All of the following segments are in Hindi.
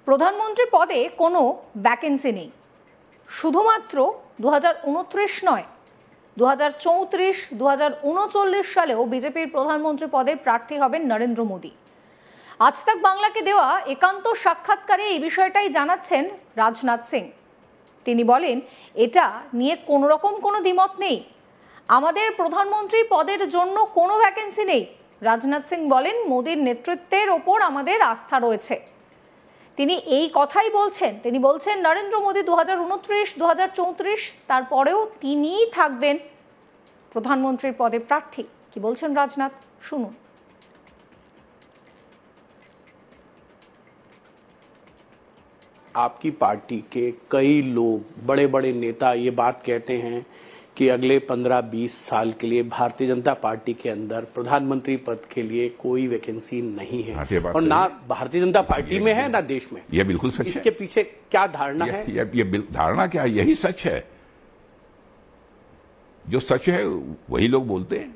প্রধানমন্ত্রী পদে কোনো ভ্যাকেন্সি নেই, শুধুমাত্র 2029 নয় 2034 2039 সালেও বিজেপির প্রধানমন্ত্রী পদের প্রার্থী হবেন নরেন্দ্র মোদী। আজ তাক বাংলাকে দেওয়া একান্ত সাক্ষাৎকারে এই বিষয়টাই জানাচ্ছেন রাজনাথ সিং। তিনি বলেন, এটা নিয়ে কোনো রকম কোনো দ্বিমত নেই, আমাদের প্রধানমন্ত্রী পদের জন্য কোনো ভ্যাকেন্সি নেই। রাজনাথ সিং বলেন, মোদীর নেতৃত্বের ওপর আমাদের আস্থা রয়েছে। তিনি এই কথাই বলছেন। তিনি বলছেন নরেন্দ্র মোদী 2029 2034 তারপরেও তিনিই থাকবেন প্রধানমন্ত্রীর পদে প্রার্থী। কি বলছেন রাজনাথ, শুনুন। आपकी पार्टी के कई लोग, बड़े बड़े नेता ये बात कहते हैं कि अगले 15-20 साल के लिए भारतीय जनता पार्टी के अंदर प्रधानमंत्री पद के लिए कोई वैकेंसी नहीं है, और ना भारतीय जनता पार्टी में है ना देश में। यह बिल्कुल सच है। इसके पीछे क्या धारणा है? ये धारणा क्या है? यही सच है। जो सच है वही लोग बोलते हैं।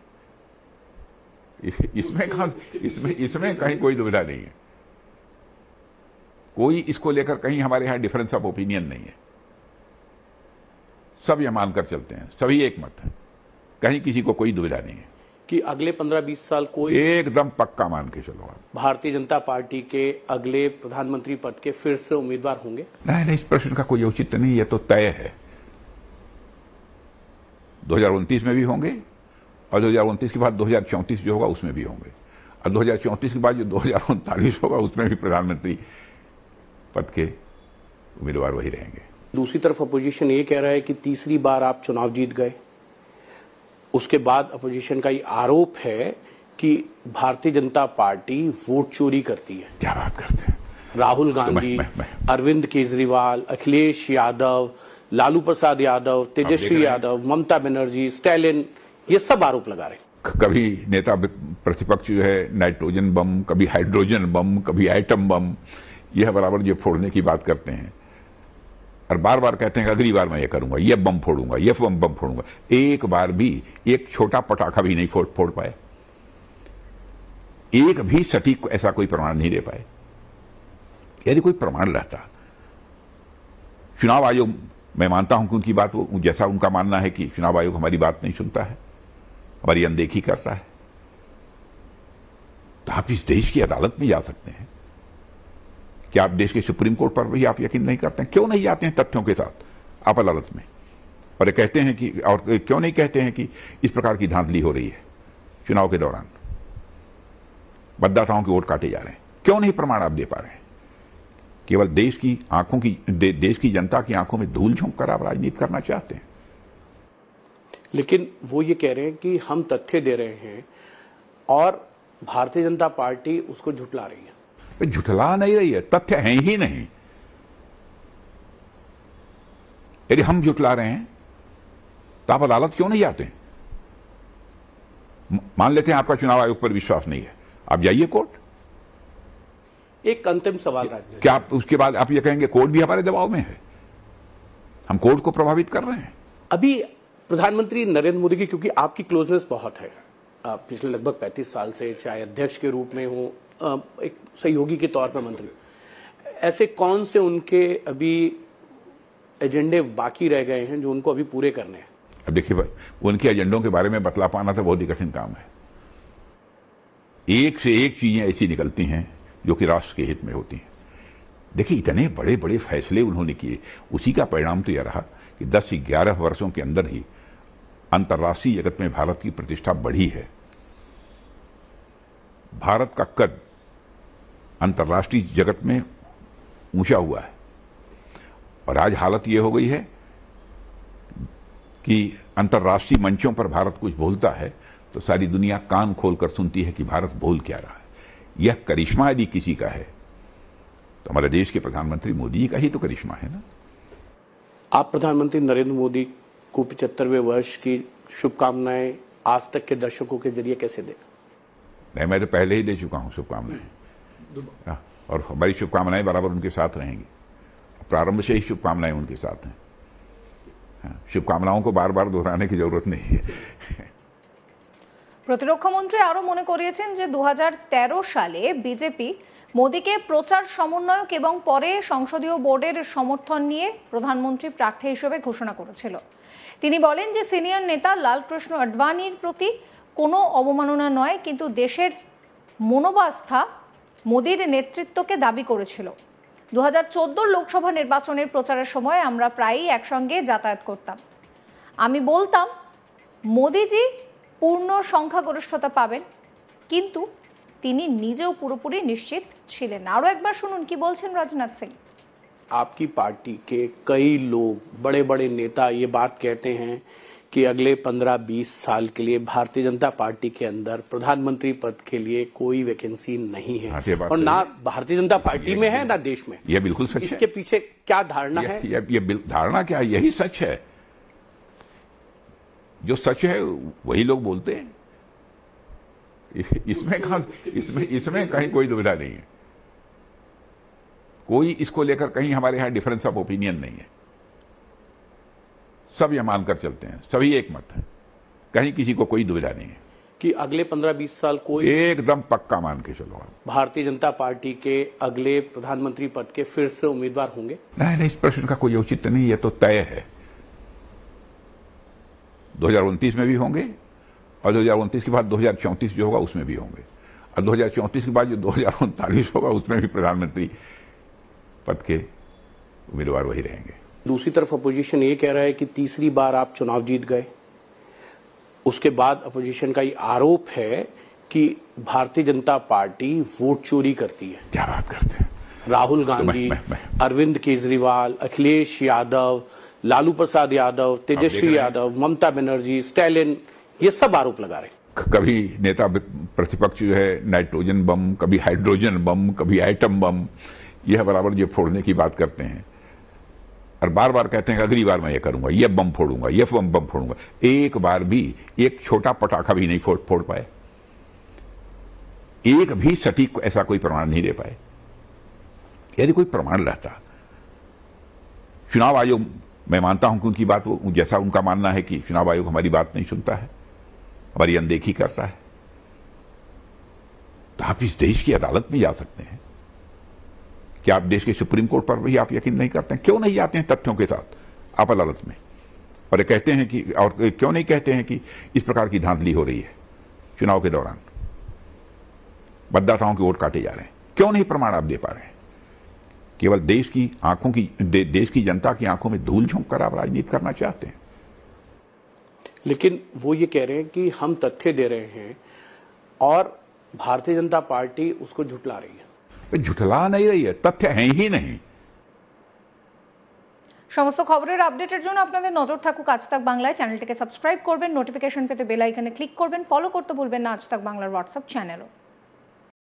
इसमें कहीं कोई दुविधा नहीं है। कोई इसको लेकर कहीं हमारे यहां डिफरेंस ऑफ ओपिनियन नहीं है। सब ये मानकर चलते हैं, सभी एक मत है, कहीं किसी को कोई दुविधा नहीं है कि अगले 15-20 साल कोई, एकदम पक्का मान के चलो आप, भारतीय जनता पार्टी के अगले प्रधानमंत्री पद के फिर से उम्मीदवार होंगे। नहीं, इस प्रश्न का कोई औचित्य नहीं, यह तो तय है। 2029 में भी होंगे, और 2029 के बाद 2034 जो होगा उसमें भी होंगे, और 2034 के बाद जो 2039 होगा उसमें भी प्रधानमंत्री पद के उम्मीदवार वही रहेंगे। दूसरी तरफ अपोजिशन ये कह रहा है कि तीसरी बार आप चुनाव जीत गए, उसके बाद अपोजिशन का ये आरोप है कि भारतीय जनता पार्टी वोट चोरी करती है। क्या बात करते हैं? राहुल गांधी, अरविंद केजरीवाल, अखिलेश यादव, लालू प्रसाद यादव, तेजस्वी यादव, ममता बनर्जी, स्टैलिन, ये सब आरोप लगा रहे हैं। कभी नेता प्रतिपक्ष जो है नाइट्रोजन बम, कभी हाइड्रोजन बम, कभी एटम बम, यह बराबर जो फोड़ने की बात करते हैं, और बार बार कहते हैं कि अगली बार मैं ये करूंगा, ये बम फोड़ूंगा, ये बम फोड़ूंगा। एक बार भी एक छोटा पटाखा भी नहीं फोड़ पाए, एक भी सटीक ऐसा कोई प्रमाण नहीं दे पाए। यदि कोई प्रमाण रहता, चुनाव आयोग, मैं मानता हूं कि उनकी बात, वो जैसा उनका मानना है कि चुनाव आयोग हमारी बात नहीं सुनता है, हमारी अनदेखी करता है, तो आप इस देश की अदालत में जा सकते हैं। क्या आप देश के सुप्रीम कोर्ट पर भी आप यकीन नहीं करते हैं? क्यों नहीं जाते हैं तथ्यों के साथ आप अदालत में, और ये कहते हैं कि, और क्यों नहीं कहते हैं कि इस प्रकार की धांधली हो रही है चुनाव के दौरान, मतदाताओं के वोट काटे जा रहे हैं? क्यों नहीं प्रमाण आप दे पा रहे हैं? केवल देश की आंखों की, देश की जनता की आंखों में धूल झोंक कर आप राजनीति करना चाहते हैं। लेकिन वो ये कह रहे हैं कि हम तथ्य दे रहे हैं और भारतीय जनता पार्टी उसको झुठला रही है। झुठला नहीं रही है, तथ्य हैं ही नहीं। यदि हम झुठला रहे हैं तो आप अदालत क्यों नहीं जाते? मान लेते हैं आपका चुनाव आयोग पर विश्वास नहीं है, आप जाइए कोर्ट। एक अंतिम सवाल, क्या आप उसके बाद आप ये कहेंगे कोर्ट भी हमारे दबाव में है, हम कोर्ट को प्रभावित कर रहे हैं? अभी प्रधानमंत्री नरेंद्र मोदी की, क्योंकि आपकी क्लोजनेस बहुत है, पिछले लगभग 35 साल से, चाहे अध्यक्ष के रूप में हो, एक सहयोगी के तौर पर मंत्री, ऐसे कौन से उनके अभी एजेंडे बाकी रह गए हैं जो उनको अभी पूरे करने हैं? अब देखिए, उनके एजेंडों के बारे में बतला पाना तो बहुत ही कठिन काम है। एक से एक चीजें ऐसी निकलती हैं जो कि राष्ट्र के हित में होती हैं। देखिए, इतने बड़े बड़े फैसले उन्होंने किए, उसी का परिणाम तो यह रहा कि 10-11 वर्षों के अंदर ही अंतर्राष्ट्रीय जगत में भारत की प्रतिष्ठा बढ़ी है। भारत का कद अंतर्राष्ट्रीय जगत में ऊंचा हुआ है, और आज हालत यह हो गई है कि अंतर्राष्ट्रीय मंचों पर भारत कुछ बोलता है तो सारी दुनिया कान खोलकर सुनती है कि भारत बोल क्या रहा है। यह करिश्मा यदि किसी का है तो हमारे देश के प्रधानमंत्री मोदी का ही तो करिश्मा है ना। आप प्रधानमंत्री नरेंद्र मोदी को 75वें वर्ष की शुभकामनाएं आज तक के दर्शकों के जरिए कैसे दें? नहीं, मैं तो पहले ही दे चुका हूं शुभकामनाएं, और हमारी शुभकामनाएं बराबर उनके साथ रहेंगी। प्रारंभ से ही शुभकामनाएं उनके साथ हैं। शुभकामनाओं को बार बार दोहराने की जरूरत नहीं है। প্রতিরক্ষা মন্ত্রী আরো মনে করিয়েছেন যে 2013 সালে বিজেপি মোদীকে প্রচার সমন্বয়ক এবং পরে সংসদীয় বোর্ডের সমর্থন নিয়ে প্রধানমন্ত্রী প্রার্থী হিসেবে ঘোষণা করেছিল। তিনি বলেন যে সিনিয়র নেতা লালকৃষ্ণ আডবাণীর প্রতি কোনো অবমাননা নয়, কিন্তু দেশের মনোবাস্থা মোদীর নেতৃত্বকে দাবি করেছিল। 2014 লোকসভা নির্বাচনের প্রচারের সময় আমরা প্রায়ই একসঙ্গে যাতায়াত করতাম। আমি বলতাম মোদীজি পূর্ণ সংখ্যাগরিষ্ঠতা পাবেন, কিন্তু তিনি নিজেও পুরোপুরি নিশ্চিত ছিলেন না। আরও একবার শুনুন কি বলছেন রাজনাথ সিং। आपकी पार्टी के कई लोग, बड़े बड़े नेता ये बात कहते हैं कि अगले 15-20 साल के लिए भारतीय जनता पार्टी के अंदर प्रधानमंत्री पद के लिए कोई वैकेंसी नहीं है, और ना भारतीय जनता पार्टी में है ना देश में। यह बिल्कुल सच है। इसके पीछे क्या धारणा है? ये धारणा क्या है? यही सच है। जो सच है वही लोग बोलते हैं। इसमें कहीं कोई दुविधा नहीं है। कोई इसको लेकर कहीं हमारे यहां डिफरेंस ऑफ ओपिनियन नहीं है। सब ये मानकर चलते हैं, सभी एक मत है, कहीं किसी को कोई दुविधा नहीं है कि अगले 15-20 साल कोई एकदम पक्का मान के चलो आप भारतीय जनता पार्टी के अगले प्रधानमंत्री पद के फिर से उम्मीदवार होंगे? नहीं, इस प्रश्न का कोई औचित्य नहीं, ये तो तय है। 2029 में भी होंगे, और 2029 के बाद 2034 जो होगा उसमें भी होंगे, और 2034 के बाद जो 2039 होगा उसमें भी प्रधानमंत्री पद के उम्मीदवार वही रहेंगे। दूसरी तरफ अपोजिशन ये कह रहा है कि तीसरी बार आप चुनाव जीत गए। उसके बाद अपोजिशन का ये आरोप है कि भारतीय जनता पार्टी वोट चोरी करती है। क्या बात करते हैं? राहुल गांधी, अरविंद केजरीवाल, अखिलेश यादव, लालू प्रसाद यादव, तेजस्वी यादव, ममता बनर्जी, स्टैलिन, ये सब आरोप लगा रहे हैं। कभी नेता प्रतिपक्ष जो है नाइट्रोजन बम, कभी हाइड्रोजन बम, कभी एटम बम, यह बराबर जो फोड़ने की बात करते हैं, और बार बार कहते हैं कि अगली बार मैं ये करूंगा, ये बम फोड़ूंगा, ये बम फोड़ूंगा। एक बार भी एक छोटा पटाखा भी नहीं फोड़ पाए, एक भी सटीक ऐसा कोई प्रमाण नहीं दे पाए। यदि कोई प्रमाण रहता, चुनाव आयोग, मैं मानता हूं कि उनकी बात, जैसा उनका मानना है कि चुनाव आयोग हमारी बात नहीं सुनता है, हमारी अनदेखी करता है, तो आप इस देश की अदालत में जा सकते हैं। क्या आप देश के सुप्रीम कोर्ट पर भी आप यकीन नहीं करते हैं? क्यों नहीं जाते हैं तथ्यों के साथ आप अदालत में, और ये कहते हैं कि, और क्यों नहीं कहते हैं कि इस प्रकार की धांधली हो रही है चुनाव के दौरान, मतदाताओं के वोट काटे जा रहे हैं? क्यों नहीं प्रमाण आप दे पा रहे हैं? केवल देश की आंखों की, देश की जनता की आंखों में धूल झोंक कर आप राजनीति करना चाहते हैं। लेकिन वो ये कह रहे हैं कि हम तथ्य दे रहे हैं और भारतीय जनता पार्टी उसको झुठला रही है। झुठला नहीं रही है, तथ्य है ही नहीं। সমস্ত খবরের আপডেটের জন্য আপনাদের নজর থাকুক আজ তাক বাংলায়। চ্যানেলটিকে সাবস্ক্রাইব করবেন, নোটিফিকেশন পেতে বেল আইকনে ক্লিক করবেন, ফলো করতে ভুলবেন না আজ তাক বাংলার হোয়াটসঅ্যাপ চ্যানেলও।